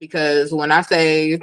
because when I say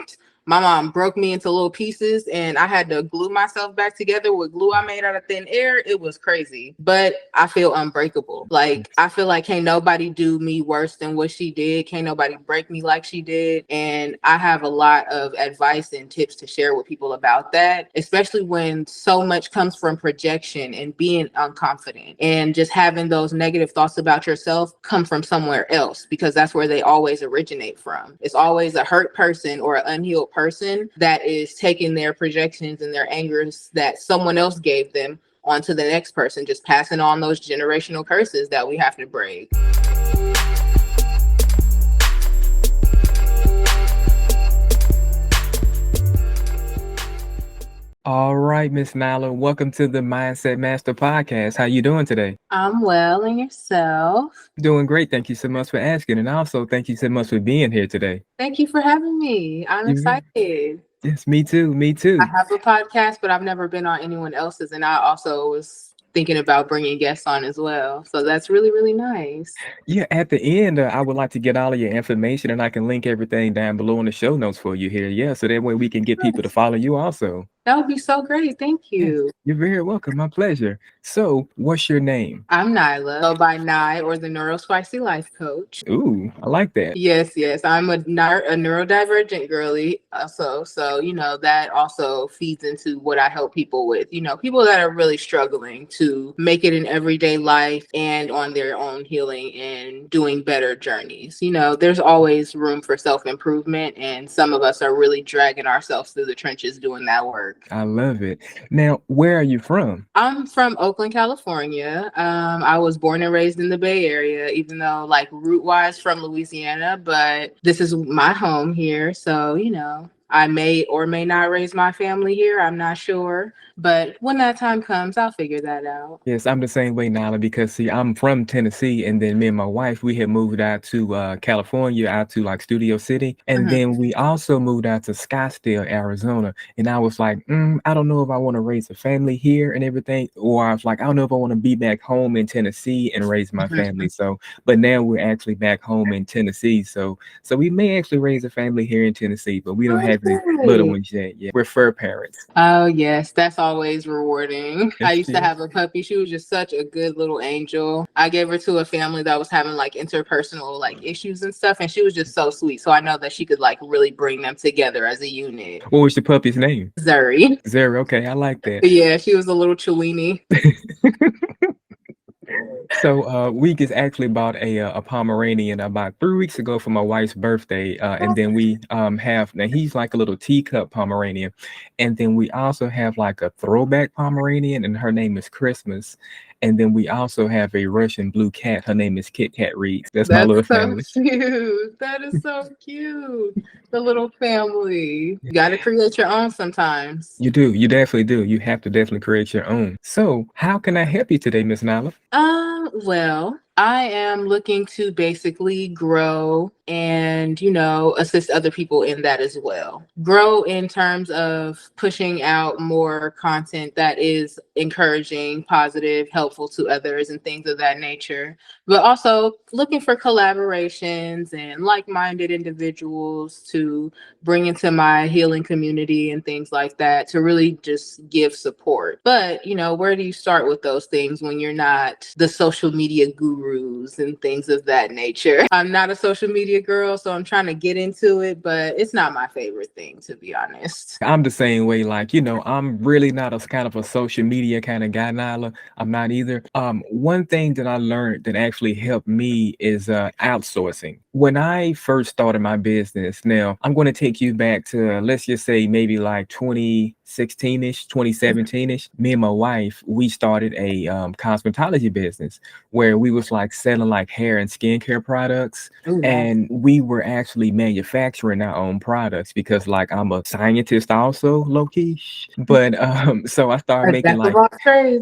my mom broke me into little pieces and I had to glue myself back together with glue I made out of thin air, it was crazy. But I feel unbreakable. Like, I feel like can't nobody do me worse than what she did. Can't nobody break me like she did. And I have a lot of advice and tips to share with people about that, especially when so much comes from projection and being unconfident and just having those negative thoughts about yourself come from somewhere else, because that's where they always originate from. It's always a hurt person or an unhealed person that is taking their projections and their angers that someone else gave them onto the next person, just passing on those generational curses that we have to break. All right, Miss Nyla, welcome to the Mindset Master Podcast. How you doing today? I'm well, and yourself? Doing great. Thank you so much for asking. And also, thank you so much for being here today. Thank you for having me. I'm excited. Yes, me too. Me too. I have a podcast, but I've never been on anyone else's. And I also was thinking about bringing guests on as well. So that's really, really nice. Yeah, at the end, I would like to get all of your information and I can link everything down below in the show notes for you here. Yeah, so that way we can get people to follow you also. That would be so great. Thank you. Yes, you're very welcome. My pleasure. So, what's your name? I'm Nyla, go by Nye, or the Neuro-Spicy Life Coach. Ooh, I like that. Yes. I'm a neurodivergent girly also. So, that also feeds into what I help people with. People that are really struggling to make it in everyday life and on their own healing and doing better journeys. There's always room for self-improvement, and some of us are really dragging ourselves through the trenches doing that work. I love it. Now, where are you from? I'm from Oakland, California. I was born and raised in the Bay Area, even though like root-wise from Louisiana, but this is my home here. So, I may or may not raise my family here. I'm not sure. But when that time comes, I'll figure that out. Yes, I'm the same way, Nailah, because see, I'm from Tennessee, and then me and my wife, we had moved out to California, out to like Studio City, and then we also moved out to Scottsdale, Arizona. And I was like, I don't know if I want to raise a family here and everything, or I was like, I don't know if I want to be back home in Tennessee and raise my family. So, but now we're actually back home in Tennessee, so we may actually raise a family here in Tennessee, but we don't have any little ones yet. Yeah, we're fur parents. Oh yes, that's always rewarding. Yes, I used she to is. have a puppy. She was just such a good little angel. I gave her to a family that was having like interpersonal like issues and stuff, and she was just so sweet. So I know that she could like really bring them together as a unit. What was your puppy's name? Zuri. Zara. Okay, I like that. Yeah, she was a little chewini. So we just actually bought a Pomeranian about 3 weeks ago for my wife's birthday, and then we have, now he's like a little teacup Pomeranian, and then we also have like a throwback Pomeranian, and her name is Christmas, and then we also have a Russian blue cat. Her name is Kit Kat Reed. That's my little family. So cute. That is so cute. The little family. You got to create your own sometimes. You do. You definitely do. You have to definitely create your own. So how can I help you today, Miss Nyla? Well, I am looking to basically grow and, assist other people in that as well. Grow in terms of pushing out more content that is encouraging, positive, helpful to others and things of that nature. But also looking for collaborations and like-minded individuals to bring into my healing community and things like that to really just give support. But, where do you start with those things when you're not the social media gurus and things of that nature? I'm not a social media girl, so I'm trying to get into it, but it's not my favorite thing, to be honest. I'm the same way. Like, I'm really not a kind of a social media kind of guy, Nyla. I'm not either. One thing that I learned that actually helped me is outsourcing. When I first started my business, now I'm going to take you back to, let's just say maybe like 2016-ish, 2017-ish. Me and my wife, we started a cosmetology business where we was like selling like hair and skincare products. Ooh, And we were actually manufacturing our own products because like I'm a scientist also, low-key. But so I started making like,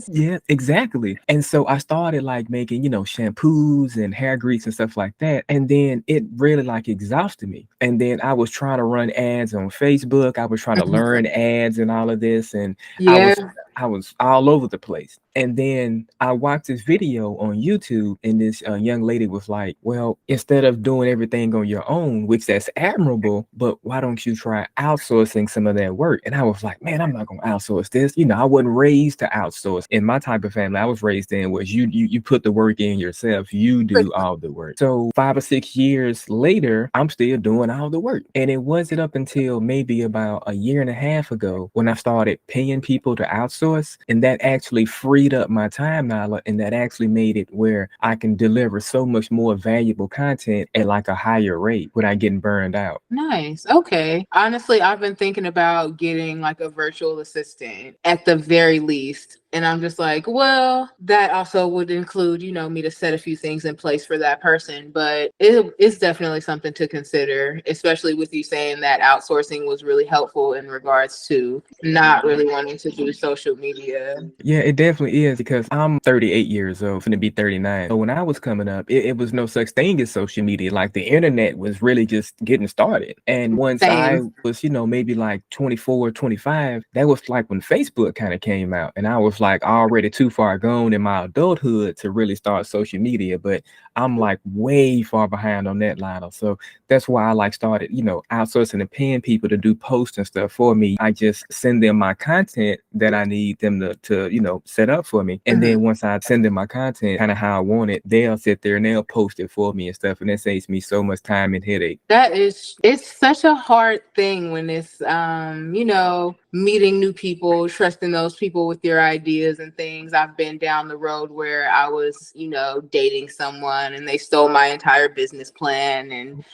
yeah, exactly. And so I started like making, shampoos and hair grease and stuff like that. And then it really like exhausted me. And then I was trying to run ads on Facebook. I was trying to learn ads and all of this. And yeah. I was all over the place. And then I watched this video on YouTube, and this young lady was like, well, instead of doing everything on your own, which that's admirable, but why don't you try outsourcing some of that work? And I was like, man, I'm not going to outsource this. You know, I wasn't raised to outsource. In my type of family I was raised in was you put the work in yourself, you do all the work. So 5 or 6 years later, I'm still doing all the work. And it wasn't up until maybe about a year and a half ago when I started paying people to outsource, and that actually freed up my time, Nyla, and that actually made it where I can deliver so much more valuable content at like a higher rate without getting burned out. Nice. Okay. Honestly, I've been thinking about getting like a virtual assistant at the very least. And I'm just like, well, that also would include, me to set a few things in place for that person. But it's definitely something to consider, especially with you saying that outsourcing was really helpful in regards to not really wanting to do social media. Yeah, it definitely is, because I'm 38 years old, finna be 39. So when I was coming up, it was no such thing as social media. Like the internet was really just getting started. And once I Same. was, maybe like 24, 25, that was like when Facebook kind of came out. And I was like already too far gone in my adulthood to really start social media. But I'm like way far behind on that, Lionel. So that's why I like started, outsourcing and paying people to do posts and stuff for me. I just send them my content that I need them to set up for me. And then once I send them my content, kind of how I want it, they'll sit there and they'll post it for me and stuff. And that saves me so much time and headache. It's such a hard thing when it's, meeting new people, trusting those people with your ideas and things. I've been down the road where I was, dating someone and they stole my entire business plan and,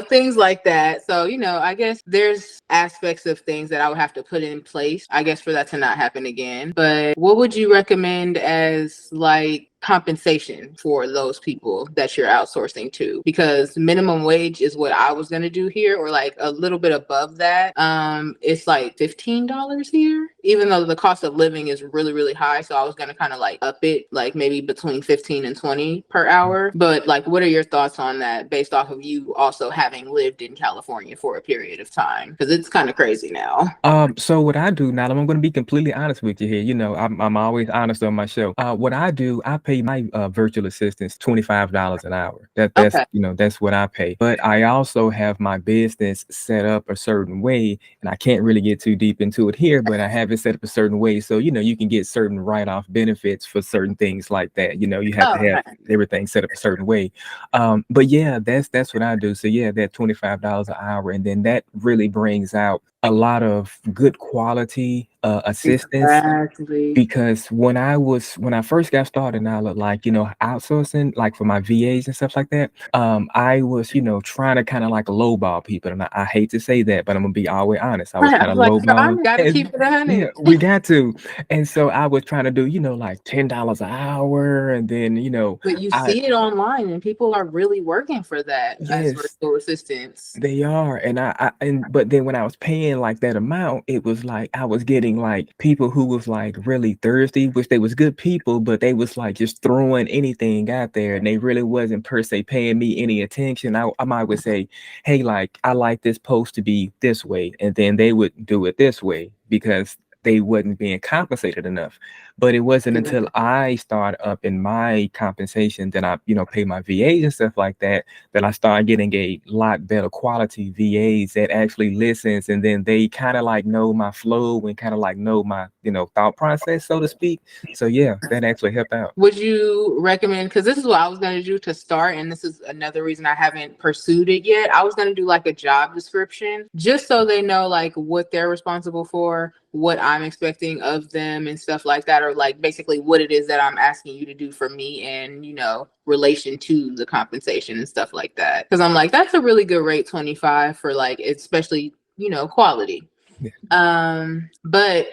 things like that. So, I guess there's aspects of things that I would have to put in place, I guess, for that to not happen again. But what would you recommend as like compensation for those people that you're outsourcing to? Because minimum wage is what I was going to do here, or like a little bit above that. It's like $15 here, even though the cost of living is really, really high. So I was going to kind of like up it, like maybe between 15 and 20 per hour. But like, what are your thoughts on that based off of you also having lived in California for a period of time? Because it's kind of crazy now. So what I do now, I'm going to be completely honest with you here. I'm always honest on my show. What I do, I pay my virtual assistants $25 an hour. That's Okay. that's what I pay. But I also have my business set up a certain way, and I can't really get too deep into it here, but I have it set up a certain way so you can get certain write-off benefits for certain things like that. You have to have everything set up a certain way. But yeah, that's what I do. So yeah, that $25 an hour, and then that really brings out a lot of good quality assistance. Exactly. Because when I first got started, now like outsourcing, like for my VAs and stuff like that, I was trying to kind of like lowball people, and I hate to say that, but I'm gonna be always honest. I was I kind was of like, I lowballing. gotta keep it Yeah, 100. we got to. And so I was trying to do like $10 an hour, and then But you I see it online, and people are really working for that as yes. virtual assistants. They are. But then when I was paying like that amount, it was like I was getting like people who was like really thirsty, which they was good people, but they was like just throwing anything out there, and they really wasn't per se paying me any attention. I might would say, hey, like I like this post to be this way, and then they would do it this way because they wasn't being compensated enough. But it wasn't until I started up in my compensation that I, pay my VAs and stuff like that, that I started getting a lot better quality VAs that actually listens, and then they kind of like know my flow and kind of like know my, thought process, so to speak. So yeah, that actually helped out. Would you recommend, because this is what I was going to do to start, and this is another reason I haven't pursued it yet. I was going to do like a job description just so they know like what they're responsible for, what I'm expecting of them and stuff like that, or like basically what it is that I'm asking you to do for me and, relation to the compensation and stuff like that. Because I'm like, that's a really good rate, 25 for like, especially, quality. But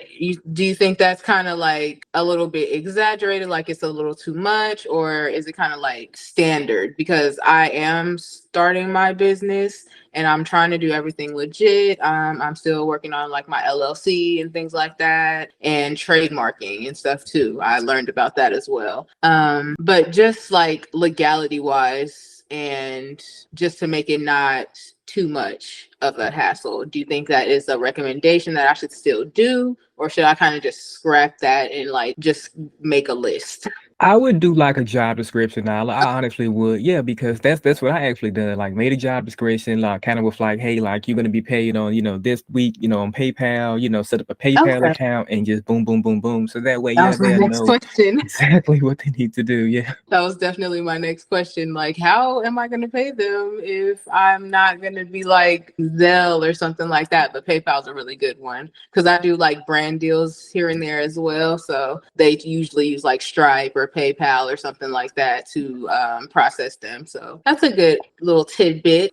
do you think that's kind of like a little bit exaggerated, like it's a little too much, or is it kind of like standard? Because I am starting my business and I'm trying to do everything legit. I'm still working on like my LLC and things like that, and trademarking and stuff too. I learned about that as well. But just like legality wise, and just to make it not too much of a hassle? Do you think that is a recommendation that I should still do, or should I kind of just scrap that and like just make a list? I would do like a job description, Nyla. I honestly would, yeah, because that's what I actually done. Like made a job description, like kind of with like, hey, like you're gonna be paid on, this week, on PayPal, set up a PayPal Okay. account and just boom, boom, boom, boom. So that way, That yeah, was my they'll next know question. exactly what they need to do. Yeah. That was definitely my next question. Like, how am I going to pay them if I'm not going to be like Zelle or something like that? But PayPal's a really good one because I do like brand deals here and there as well. So they usually use like Stripe or PayPal or something like that to process them. So that's a good little tidbit.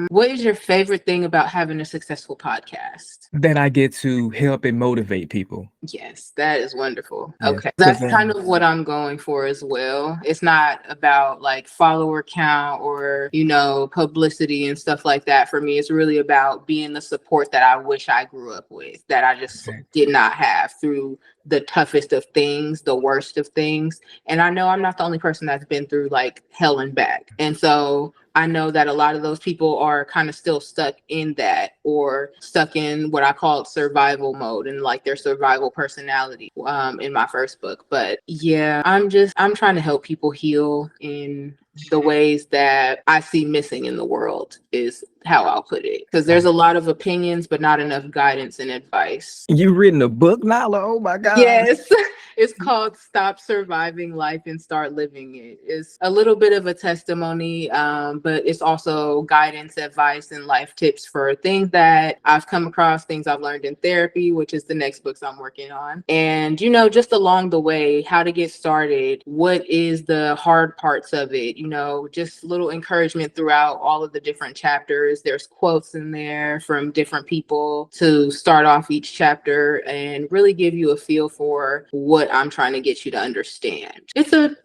What is your favorite thing about having a successful podcast? That I get to help and motivate people. Yes, that is wonderful. Yes, Okay. because That's kind of what I'm going for as well. It's not about like follower count or, publicity and stuff like that. For me, it's really about being the support that I wish I grew up with, that I just did not have through the toughest of things, the worst of things. And I know I'm not the only person that's been through like hell and back. And so I know that a lot of those people are kind of still stuck in that, or stuck in what I call survival mode and like their survival personality in my first book. But yeah, I'm trying to help people heal in the ways that I see missing in the world, is how I'll put it. Because there's a lot of opinions, but not enough guidance and advice. you written a book, Nyla? Oh my God. Yes. It's called Stop Surviving Life and Start Living It. It's a little bit of a testimony, but it's also guidance, advice, and life tips for things that I've come across, things I've learned in therapy, which is the next books I'm working on. And, just along the way, how to get started, what is the hard parts of it, just little encouragement throughout all of the different chapters. There's quotes in there from different people to start off each chapter and really give you a feel for what I'm trying to get you to understand.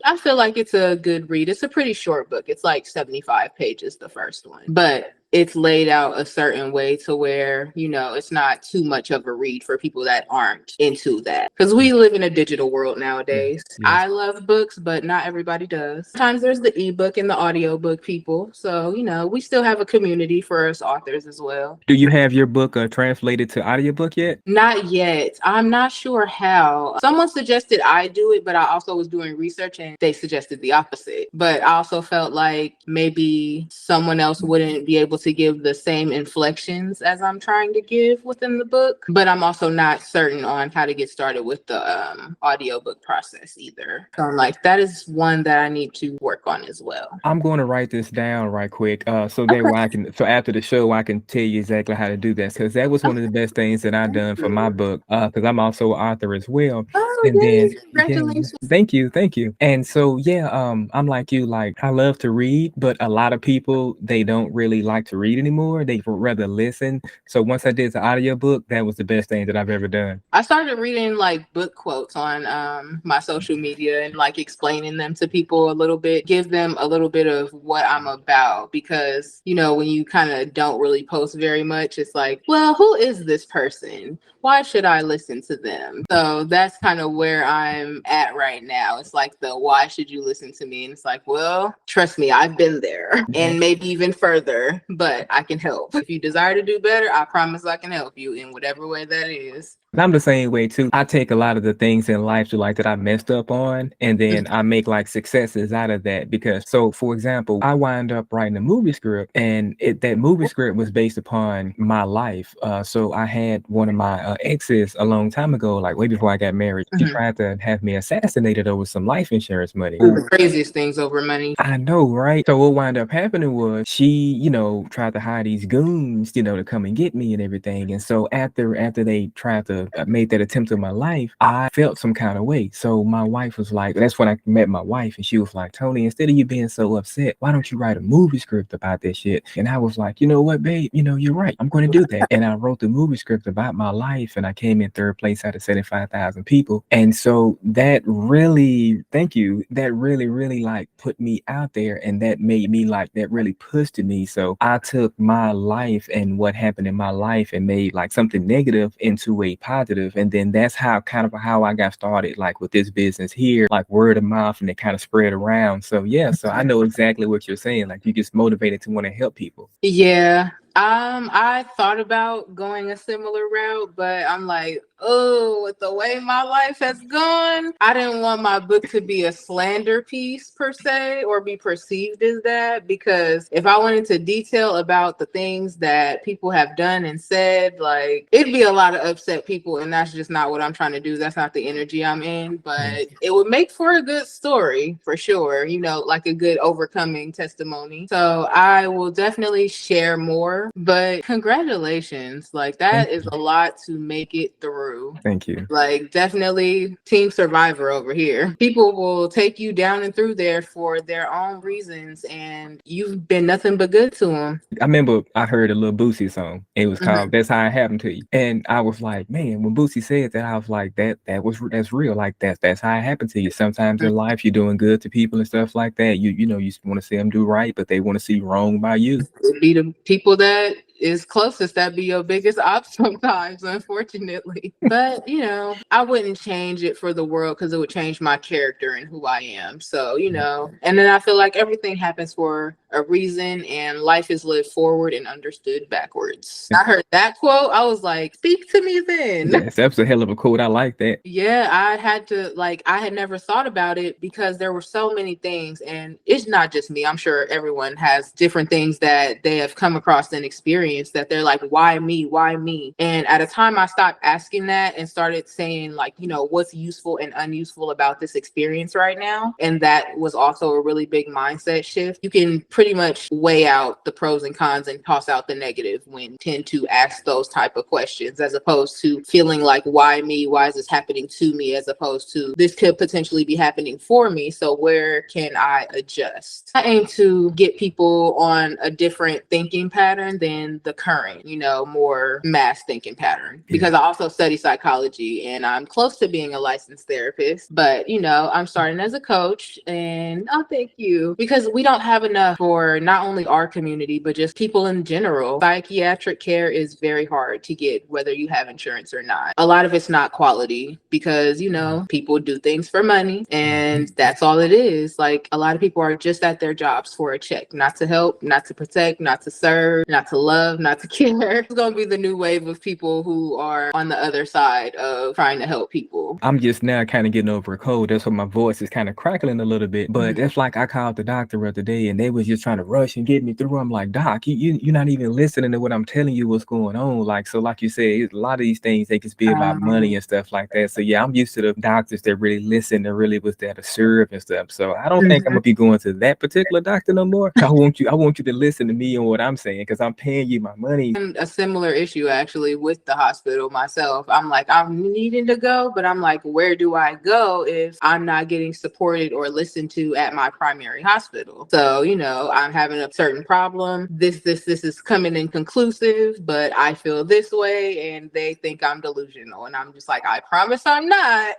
I feel like it's a good read. It's a pretty short book. It's like 75 pages, the first one, but it's laid out a certain way to where, it's not too much of a read for people that aren't into that. Because we live in a digital world nowadays. Yes. I love books, but not everybody does. Sometimes there's the ebook and the audiobook people. So, we still have a community for us authors as well. Do you have your book translated to audiobook yet? Not yet. I'm not sure how. Someone suggested I do it, but I also was doing research and they suggested the opposite. But I also felt like maybe someone else wouldn't be able to give the same inflections as I'm trying to give within the book. But I'm also not certain on how to get started with the audiobook process either. So I'm like, that is one that I need to work on as well. I'm going to write this down right quick, so that way so after the show, I can tell you exactly how to do that. Because that was one of the best things that I've done for my book, because I'm also an author as well. Oh, And then, congratulations. thank you. And so, yeah, I'm like you, like I love to read, but a lot of people, they don't really like to read anymore. They would rather listen. So once I did the audiobook, that was the best thing that I've ever done. I started reading like book quotes on my social media and like explaining them to people a little bit, give them a little bit of what I'm about, because when you kind of don't really post very much, it's like, well, who is this person? Why should I listen to them? So that's kind of where I'm at right now. It's like why should you listen to me? And it's like, well, trust me, I've been there and maybe even further, but I can help. If you desire to do better, I promise I can help you in whatever way that is. I'm the same way too. I take a lot of the things in life like that I messed up on, and then I make like successes out of that. Because so for example, I wind up writing a movie script, and that movie script was based upon my life. So I had one of my exes a long time ago, like way before I got married. She tried to have me assassinated over some life insurance money. The craziest things over money. I know, right? So what wound up happening was she, tried to hire these goons, to come and get me and everything. And so after they tried to make that attempt on my life, I felt some kind of way. So my wife was like, that's when I met my wife, and she was like, Tony, instead of you being so upset, why don't you write a movie script about that shit? And I was like, you know what, babe, you're right. I'm going to do that. And I wrote the movie script about my life, and I came in third place out of 75,000 people. And so that really, thank you, that really like put me out there, and that made me like, that really pushed me. So I took my life and what happened in my life and made like something negative into a positive. And then that's how I got started, like with this business here, like word of mouth, and it kind of spread around. So yeah, so I know exactly what you're saying. Like you just motivated to want to help people. Yeah. I thought about going a similar route, but I'm like, oh, with the way my life has gone, I didn't want my book to be a slander piece per se or be perceived as that, because if I went into detail about the things that people have done and said, like, it'd be a lot of upset people, and that's just not what I'm trying to do. That's not the energy I'm in, but it would make for a good story for sure, you know, like a good overcoming testimony. So I will definitely share more, but congratulations. Like, that is a lot to make it through. Thank you. Like, definitely team survivor over here. People will take you down and through there for their own reasons, and you've been nothing but good to them. I remember I heard a little Boosie song. It was called "That's How It Happened to You," and I was like, man, when Boosie said that, I was like, that's real. Like that's how it happened to you. Sometimes in life, you're doing good to people and stuff like that. You know, you want to see them do right, but they want to see wrong by you. It'd be the people that is closest that be your biggest op sometimes, unfortunately. But you know, I wouldn't change it for the world, because it would change my character and who I am. So, you know, and then I feel like everything happens for a reason, and life is lived forward and understood backwards. I heard that quote, I was like, speak to me then. Yes, that's a hell of a quote. I like that. Yeah, I had never thought about it, because there were so many things, and it's not just me. I'm sure everyone has different things that they have come across and experienced that they're like, why me? Why me? And at a time I stopped asking that and started saying, like, you know, what's useful and unuseful about this experience right now. And that was also a really big mindset shift. You can pretty much weigh out the pros and cons and toss out the negative when you tend to ask those type of questions, as opposed to feeling like, why me? Why is this happening to me? As opposed to, this could potentially be happening for me, so where can I adjust? I aim to get people on a different thinking pattern than the current, you know, more mass thinking pattern, because I also study psychology and I'm close to being a licensed therapist, but you know, I'm starting as a coach. And oh, thank you, because we don't have enough for not only our community, but just people in general. Psychiatric care is very hard to get, whether you have insurance or not. A lot of it's not quality, because you know, people do things for money, and that's all it is. Like, a lot of people are just at their jobs for a check, not to help, not to protect, not to serve, not to love, not to care. It's going to be the new wave of people who are on the other side of trying to help people. I'm just now kind of getting over a cold. That's why my voice is kind of crackling a little bit. But that's like, I called the doctor the other day and they was just trying to rush and get me through. I'm like, doc, you're not even listening to what I'm telling you, what's going on. Like, so like you said, a lot of these things, they can be about money and stuff like that. So yeah, I'm used to the doctors that really listen and really was there to serve and stuff. So I don't think I'm gonna be going to that particular doctor no more. I want you to listen to me and what I'm saying, because I'm paying you my money. A similar issue actually with the hospital myself. I'm like, I'm needing to go, but I'm like, where do I go if I'm not getting supported or listened to at my primary hospital? So, you know, I'm having a certain problem. This is coming inconclusive, but I feel this way, and they think I'm delusional. And I'm just like, I promise I'm not.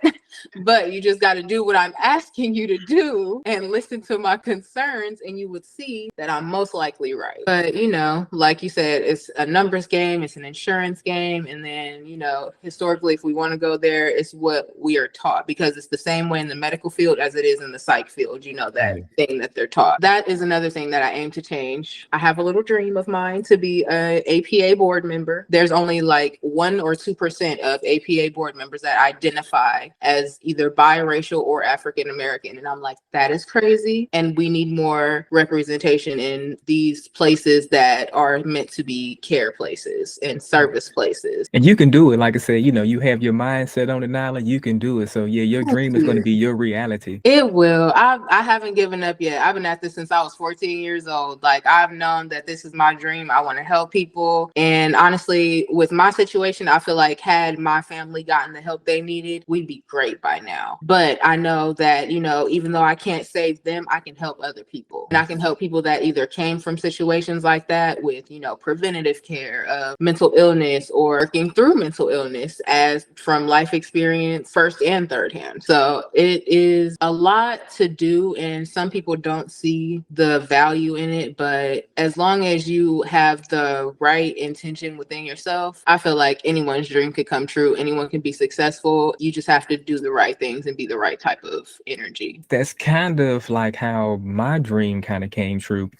But you just got to do what I'm asking you to do and listen to my concerns, and you would see that I'm most likely right. But, you know, like you said, it's a numbers game, it's an insurance game. And then, you know, historically, if we want to go there, it's what we are taught, because it's the same way in the medical field as it is in the psych field, you know, that thing that they're taught. That is another thing that I aim to change. I have a little dream of mine to be an APA board member. There's only like 1 or 2% of APA board members that identify as either biracial or African American. And I'm like, that is crazy. And we need more representation in these places that are meant to be care places and service places. And you can do it. Like I said, you know, you have your mindset on it, Nyla, you can do it. So yeah, your dream is going to be your reality. It will. I haven't given up yet. I've been at this since I was 14 years old. Like, I've known that this is my dream. I want to help people. And honestly, with my situation, I feel like had my family gotten the help they needed, we'd be great by now. But I know that, you know, even though I can't save them, I can help other people. And I can help people that either came from situations like that with, you know, preventative care of mental illness, or working through mental illness as from life experience, first and third hand. So it is a lot to do, and some people don't see the value in it. But as long as you have the right intention within yourself, I feel like anyone's dream could come true. Anyone can be successful. You just have to do the right things and be the right type of energy. That's kind of like how my dream kind of came true.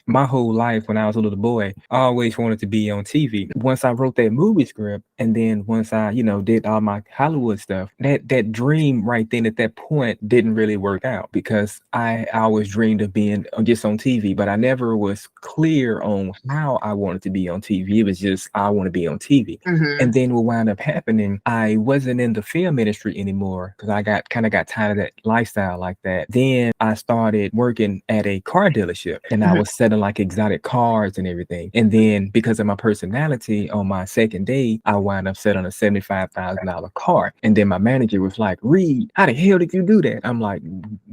my whole life when I was a little boy, I always wanted to be on TV. Once I wrote that movie script, and then once I, did all my Hollywood stuff, that dream right then at that point didn't really work out because I always dreamed of being just on TV, but I never was clear on how I wanted to be on TV. It was just I want to be on TV. And then what wound up happening, I wasn't in the film ministry anymore because I got tired of that lifestyle like that. Then I started working at a car dealership and I was selling like exotic cars and everything. And then because of my personality, on my second day, I wound up selling a $75,000 car. And then my manager was like, Reed, how the hell did you do that? I'm like,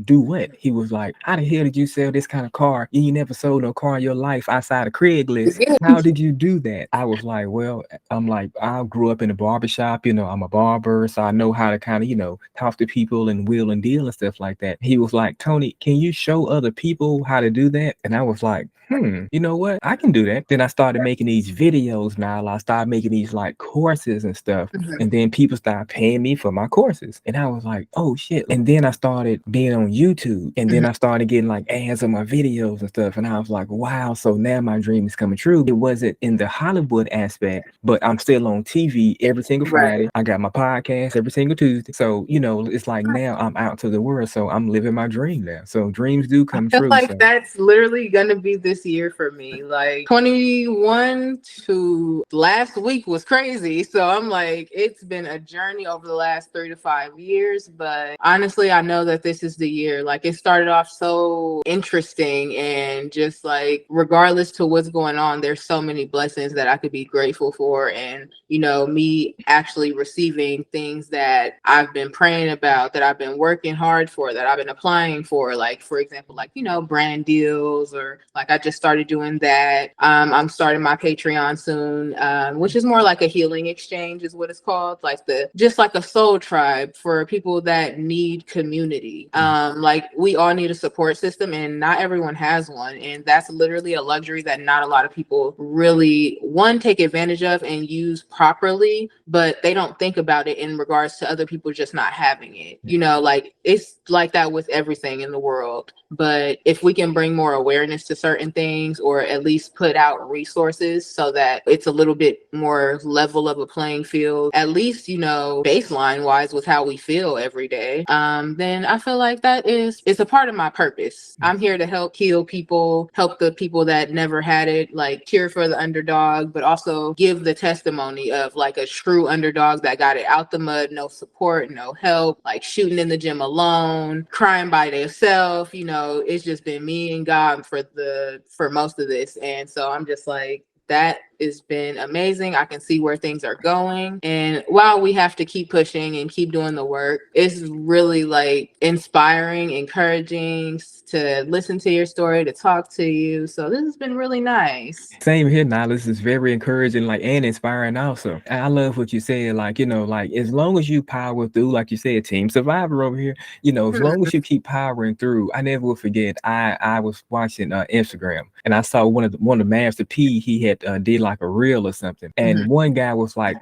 do what? He was like, how the hell did you sell this kind of car? You never sold no car in your life outside of Craigslist. How did you do that? I was like, well, I'm like, I grew up in a barbershop, I'm a barber, so I know how to kind of, talk to people and wheel and deal and stuff like that. He was like, Tony, can you show other people how to do that? And I was like, you know what? I can do that. Then I started making these videos now. I started making these like courses and stuff. And then people started paying me for my courses. And I was like, oh shit. And then I started being on YouTube. And then I started getting like ads on my videos and stuff. And I was like, wow. So now my dream is coming true. It wasn't in the Hollywood aspect, but I'm still on TV every single Friday. I got my podcast every single Tuesday. So, it's like now I'm out to the world. So I'm living my dream now. So dreams do come I feel true. like So that's literally gonna be this year for me. Like 21 to last week was crazy. So I'm like, it's been a journey over the last 3 to 5 years. But honestly, I know that this is the year. Like it started off so interesting and just like regardless to what's going on, there's so many blessings that I could be grateful for. And me actually receiving things that I've been praying about, that I've been working hard for, that I've been applying for, like for example, like brand deals, or like I just started doing that. I'm starting my Patreon soon, which is more like a healing exchange is what it's called, like just like a soul tribe for people that need community. Like we all need a support system and not everyone has one, and that's literally a luxury that not a lot of people really take advantage of and use properly, but they don't think about it in regards to other people just not having it. Like it's like that with everything in the world. But if we can bring more awareness to certain things, or at least put out resources so that it's a little bit more level of a playing field, at least, baseline wise with how we feel every day, then I feel like it's a part of my purpose. I'm here to help heal people, help the people that never had it, like cheer for the underdog, but also give the testimony of like a true underdog that got it out the mud, no support, no help, like shooting in the gym alone, crying by themselves. It's just been me and God for most of this. And so I'm just like, that has been amazing. I can see where things are going. And while we have to keep pushing and keep doing the work, it's really like inspiring, encouraging to listen to your story, to talk to you. So this has been really nice. Same here, Nyla. This is very encouraging, like, and inspiring also. I love what you said, like, like as long as you power through, like you said, team survivor over here, as long as you keep powering through. I never will forget, I was watching Instagram and I saw one of the Master P, he had did like a reel or something. And one guy was like,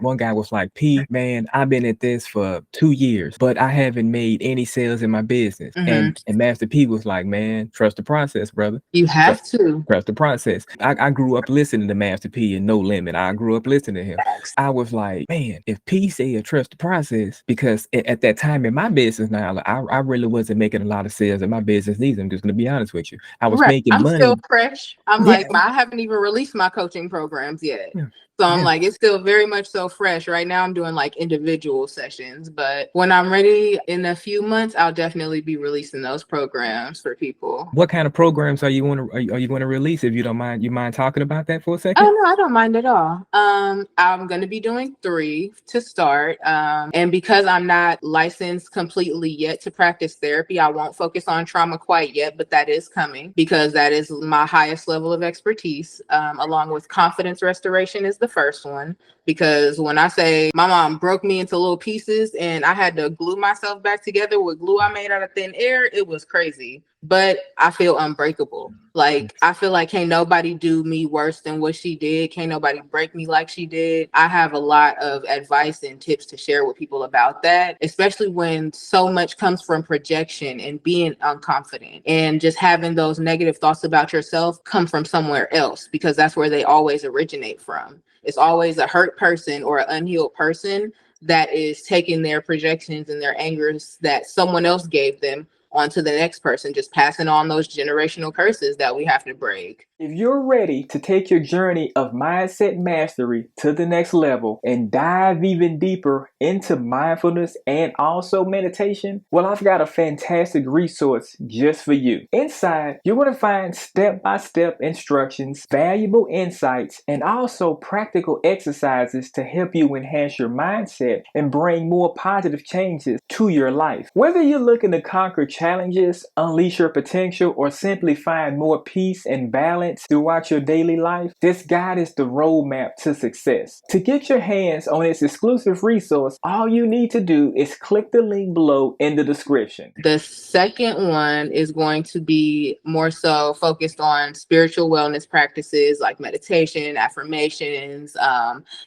P, man, I've been at this for 2 years, but I haven't made any sales in my business. And Master P was like, man, trust the process, brother. You have to. Trust the process. I grew up listening to Master P and No Limit. I grew up listening to him. I was like, man, if P said trust the process, because at that time in my business now, I really wasn't making a lot of sales in my business neither. I'm just gonna be honest with you. I was making I'm money. still fresh. I'm like, I haven't even released my coaching programs yet. So I'm like, it's still very much so fresh. Right now I'm doing like individual sessions, but when I'm ready in a few months, I'll definitely be releasing those programs for people. What kind of programs are you going to release, if you don't mind? You mind talking about that for a second? Oh no, I don't mind at all. I'm going to be doing 3 to start. And because I'm not licensed completely yet to practice therapy, I won't focus on trauma quite yet, but that is coming because that is my highest level of expertise. Along with confidence restoration is the first one, because when I say my mom broke me into little pieces and I had to glue myself back together with glue I made out of thin air, it was crazy. but I feel unbreakable. Like, I feel like can't nobody do me worse than what she did. Can't nobody break me like she did. I have a lot of advice and tips to share with people about that, especially when so much comes from projection and being unconfident and just having those negative thoughts about yourself come from somewhere else, because that's where they always originate from. It's always a hurt person or an unhealed person that is taking their projections and their angers that someone else gave them onto the next person, just passing on those generational curses that we have to break. If you're ready to take your journey of mindset mastery to the next level and dive even deeper into mindfulness and also meditation, well, I've got a fantastic resource just for you. Inside, you're going to find step-by-step instructions, valuable insights, and also practical exercises to help you enhance your mindset and bring more positive changes to your life. Whether you're looking to conquer challenges, unleash your potential, or simply find more peace and balance throughout your daily life, this guide is the roadmap to success. To get your hands on this exclusive resource, all you need to do is click the link below in the description. The second one is going to be more so focused on spiritual wellness practices like meditation, affirmations,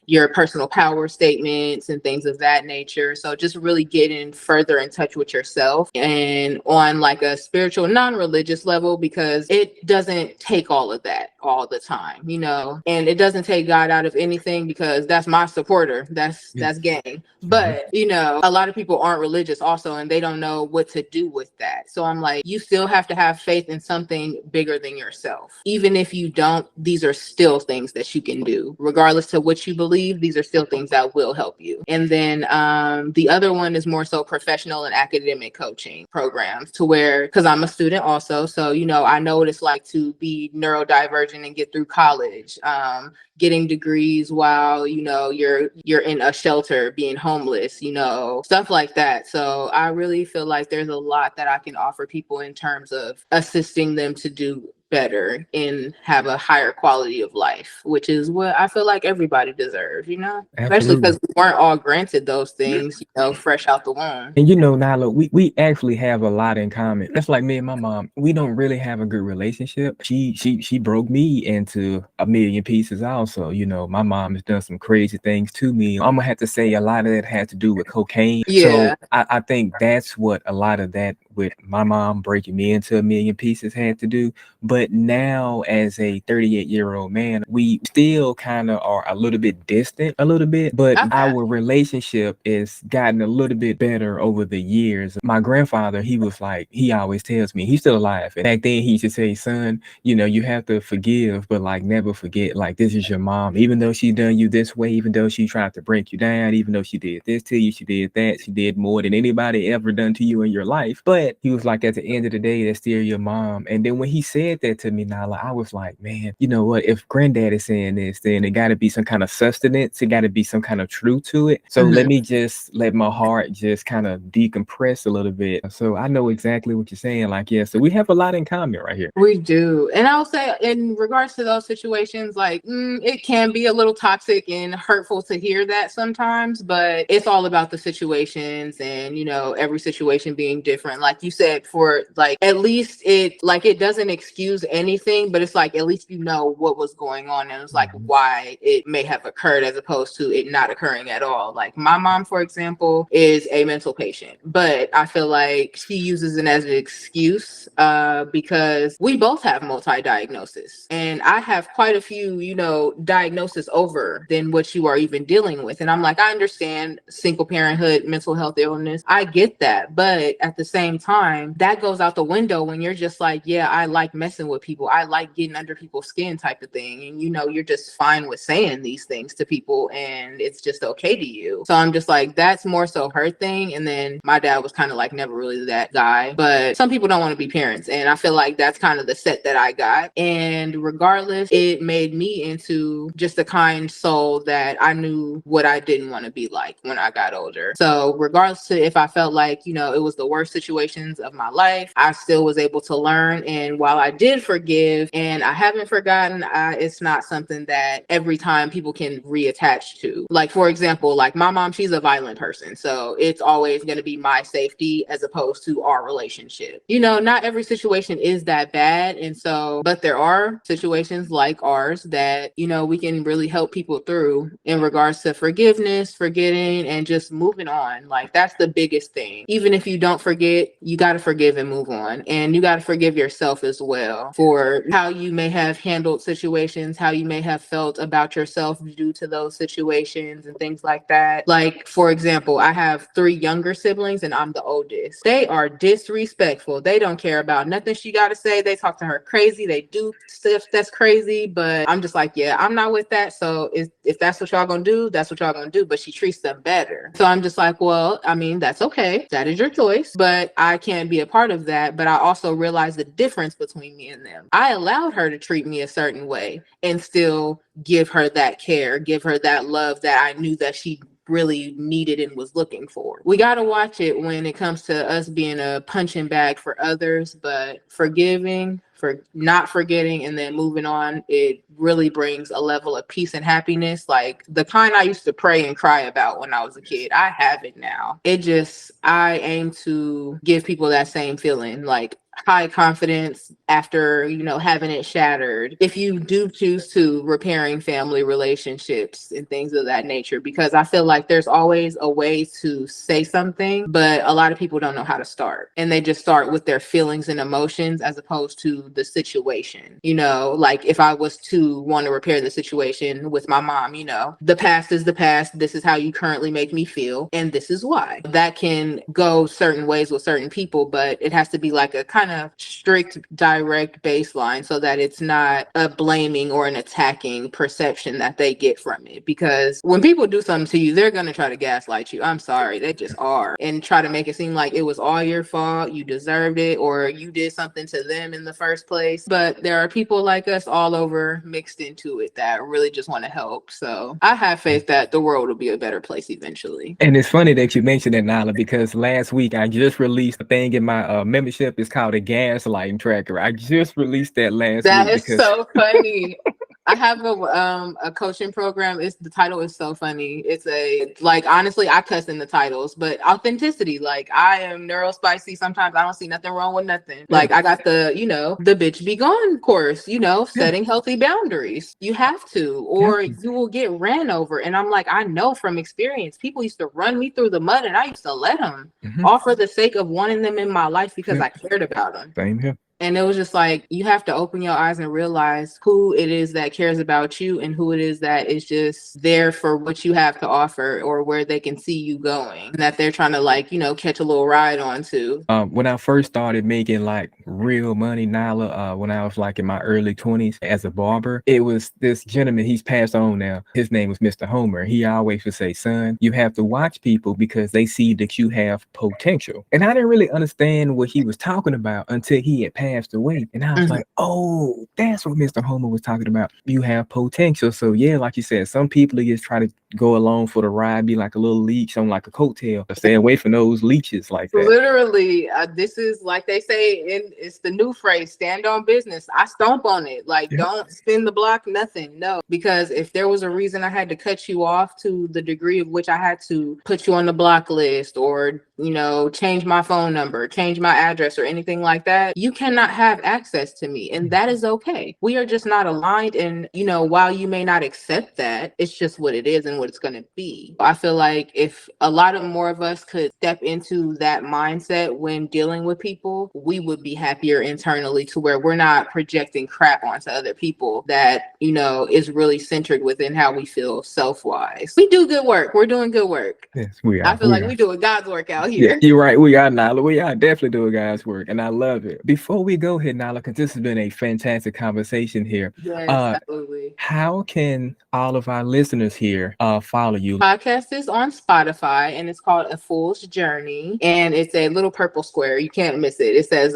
your personal power statements, and things of that nature. So just really getting further in touch with yourself and on like a spiritual, non-religious level, because it doesn't take all of that all the time, you know, and it doesn't take God out of anything, because that's my supporter. That's gang. But, you know, a lot of people aren't religious also, and they don't know what to do with that. So I'm like, you still have to have faith in something bigger than yourself. Even if you don't, these are still things that you can do. Regardless of what you believe, these are still things that will help you. And then the other one is more so professional and academic coaching programs, to where, because I'm a student also, so, you know, I know what it's like to be neurodivergent and get through college. Getting degrees while, you know, you're in a shelter, being homeless, you know, stuff like that. So I really feel like there's a lot that I can offer people in terms of assisting them to do better and have a higher quality of life, which is what I feel like everybody deserves, you know, especially because we weren't all granted those things, you know, fresh out the womb. And you know, Nyla, we actually have a lot in common. That's like me and my mom. We don't really have a good relationship. She broke me into a million pieces also. You know, my mom has done some crazy things to me. I'm gonna have to say a lot of that had to do with cocaine. Yeah. So I think that's what a lot of that with my mom breaking me into a million pieces had to do. But now, as a 38-year-old man, we still kind of are a little bit distant, a little bit, but our relationship is gotten a little bit better over the years. My grandfather, he was like, he always tells me, he's still alive. And back then he used to say, son, you know, you have to forgive, but like never forget, like this is your mom. Even though she done you this way, even though she tried to break you down, even though she did this to you, she did that, she did more than anybody ever done to you in your life. But he was like, at the end of the day, that's still your mom. And then when he said that to me, Nyla, I was like, man, you know what? If granddad is saying this, then it got to be some kind of sustenance. It got to be some kind of truth to it. So let me just let my heart just kind of decompress a little bit. So I know exactly what you're saying. Like, yeah, so we have a lot in common right here. We do. And I'll say, in regards to those situations, like, it can be a little toxic and hurtful to hear that sometimes, but it's all about the situations and, you know, every situation being different. Like you said, for like, at least it doesn't excuse anything, but it's like, at least you know what was going on, and it's like why it may have occurred, as opposed to it not occurring at all. Like my mom, for example, is a mental patient, but I feel like she uses it as an excuse because we both have multi-diagnosis, and I have quite a few, you know, diagnoses over than what you are even dealing with. And I'm like, I understand single parenthood, mental health illness. I get that. But at the same time, that goes out the window when you're just like, yeah, I like messing with people. I like getting under people's skin type of thing. And, you know, you're just fine with saying these things to people and it's just okay to you. So I'm just like, that's more so her thing. And then my dad was kind of like never really that guy. But some people don't want to be parents. And I feel like that's kind of the set that I got. And regardless, it made me into just a kind soul that I knew what I didn't want to be like when I got older. So regardless to if I felt like, you know, it was the worst situation situations of my life, I still was able to learn. And while I did forgive and I haven't forgotten, it's not something that every time people can reattach to. Like, for example, like my mom, she's a violent person. So it's always going to be my safety as opposed to our relationship. You know, not every situation is that bad. And so, but there are situations like ours that, you know, we can really help people through in regards to forgiveness, forgetting, and just moving on. Like, that's the biggest thing. Even if you don't forget, you got to forgive and move on. And you got to forgive yourself as well for how you may have handled situations, how you may have felt about yourself due to those situations and things like that. Like, for example, I have 3 younger siblings and I'm the oldest. They are disrespectful. They don't care about nothing she got to say. They talk to her crazy. They do stuff that's crazy, but I'm just like, yeah, I'm not with that. So if that's what y'all gonna do, that's what y'all gonna do. But she treats them better. So I'm just like, well, I mean, that's okay. That is your choice, but I can't be a part of that. But I also realized the difference between me and them. I allowed her to treat me a certain way and still give her that care, give her that love that I knew that she really needed and was looking for. We got to watch it when it comes to us being a punching bag for others, but forgiving, for not forgetting, and then moving on, it really brings a level of peace and happiness, like the kind I used to pray and cry about when I was a kid. I have it now. I aim to give people that same feeling, like high confidence after, you know, having it shattered. If you do choose to, repairing family relationships and things of that nature, because I feel like there's always a way to say something, but a lot of people don't know how to start. And they just start with their feelings and emotions as opposed to the situation. You know, like if I was to want to repair the situation with my mom, you know, the past is the past. This is how you currently make me feel. And this is why. That can go certain ways with certain people, but it has to be like a kind of strict, direct baseline so that it's not a blaming or an attacking perception that they get from it. Because when people do something to you, they're going to try to gaslight you. I'm sorry, they just are. And try to make it seem like it was all your fault, you deserved it, or you did something to them in the first place. But there are people like us all over mixed into it that really just want to help. So I have faith that the world will be a better place eventually. And it's funny that you mentioned that, Nyla, because last week I just released a thing in my membership. It's called a gaslighting tracker. I just released that last That week is because so funny. I have a coaching program. The title is so funny. It's like, honestly, I cuss in the titles, but authenticity. Like, I am Neuro-Spicy. Sometimes I don't see nothing wrong with nothing. Like, I got the, you know, the bitch be gone course, you know, setting healthy boundaries. You have to, or you will get ran over. And I'm like, I know from experience, people used to run me through the mud and I used to let them all for the sake of wanting them in my life because I cared about them. Same here. And it was just like, you have to open your eyes and realize who it is that cares about you and who it is that is just there for what you have to offer or where they can see you going, and that they're trying to, like, you know, catch a little ride onto. When I first started making like real money, Nyla, when I was like in my early 20s as a barber, it was this gentleman, he's passed on now. His name was Mr. Homer. He always would say, son, you have to watch people because they see that you have potential. And I didn't really understand what he was talking about until he had passed away. And I was like, oh, that's what Mr. Homer was talking about. You have potential. So yeah, like you said, some people just try to go along for the ride, be like a little leech on like a coattail. Stay away from those leeches like that. Literally, this is like they say, it's the new phrase, stand on business. I stomp on it. Like, don't spin the block, nothing. No, because if there was a reason I had to cut you off to the degree of which I had to put you on the block list or, you know, change my phone number, change my address or anything like that, you cannot have access to me. And that is okay. We are just not aligned. And, you know, while you may not accept that, it's just what it is and what it's going to be. I feel like if a lot of more of us could step into that mindset when dealing with people, we would be happier internally to where we're not projecting crap onto other people that, you know, is really centered within how we feel self-wise. We do good work. We're doing good work. Yes, we are. I feel like we're doing God's work out here. Yeah, you're right. We are, Nyla. We are definitely doing God's work. And I love it. Before we go here, Nyla, because this has been a fantastic conversation here. Yes, absolutely. How can all of our listeners here follow you? Podcast is on Spotify and it's called A Fool's Journey. And it's a little purple square. You can't miss it. It says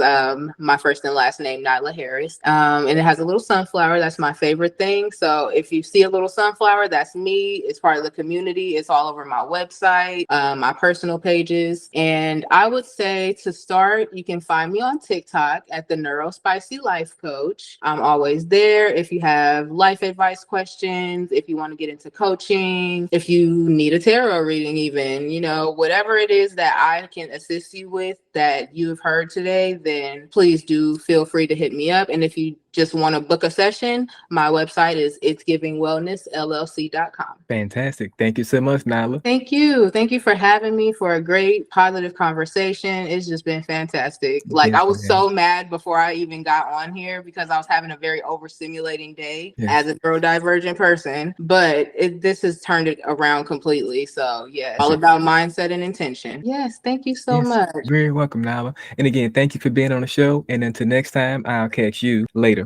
my first and last name, Nyla Harris. And it has a little sunflower. That's my favorite thing. So if you see a little sunflower, that's me. It's part of the community. It's all over my website, my personal pages. And I would say to start, you can find me on TikTok at the Neuro-Spicy Life Coach. I'm always there. If you have life advice questions, if you want to get into coaching, if you need a tarot reading, even, you know, whatever it is that I can assist you with that you've heard today, then please do feel free to hit me up. And if you just want to book a session, my website is itsgivingwellnessllc.com. Fantastic. Thank you so much, Nyla. Thank you. Thank you for having me for a great positive conversation. It's just been fantastic. Like, I was so mad before I even got on here because I was having a very overstimulating day as a neurodivergent person, but this has turned it around completely. So yes, all about mindset and intention. Yes. Thank you so much. Very welcome, Nyla. And again, thank you for being on the show. And until next time, I'll catch you later.